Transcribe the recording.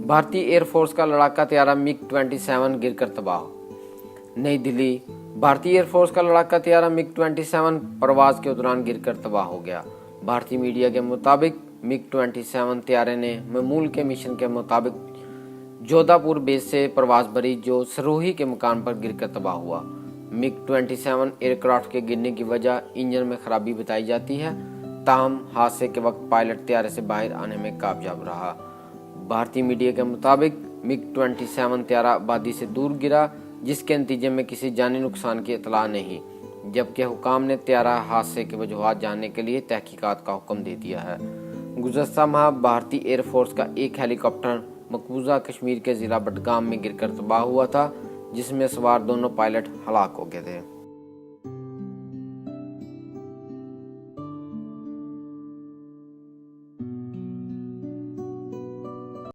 भारतीय एयरफोर्स का लड़ाका तैयारा मिग-27 गिरकर तबाह। नई दिल्ली। भारतीय एयरफोर्स का लड़ाका तैयारा मिग-27 प्रवास के दौरान गिरकर तबाह हो गया। भारतीय मीडिया के मुताबिक मिग-27 तैयारे ने मामूल के मिशन के मुताबिक जोधापुर बेस से प्रवास भरी जो सरोही के मुकाम पर गिरकर तबाह हुआ। मिग-27 एयरक्राफ्ट के गिरने की वजह इंजन में खराबी बताई जाती है, ताहम हादसे के वक्त पायलट तैयारे से बाहर आने में कामयाब रहा। भारतीय मीडिया के मुताबिक मिग-27 तैयारा आबादी से दूर गिरा, जिसके नतीजे में किसी जानी नुकसान की इतला नहीं, जबकि हुकाम ने तैयारा हादसे की वजूहात जानने के लिए तहकीकात का हुक्म दे दिया है। गुज़श्ता माह भारतीय एयरफोर्स का एक हेलीकॉप्टर मकबूजा कश्मीर के ज़िला बडगाम में गिरकर तबाह हुआ था, जिसमें सवार दोनों पायलट हलाक हो गए थे।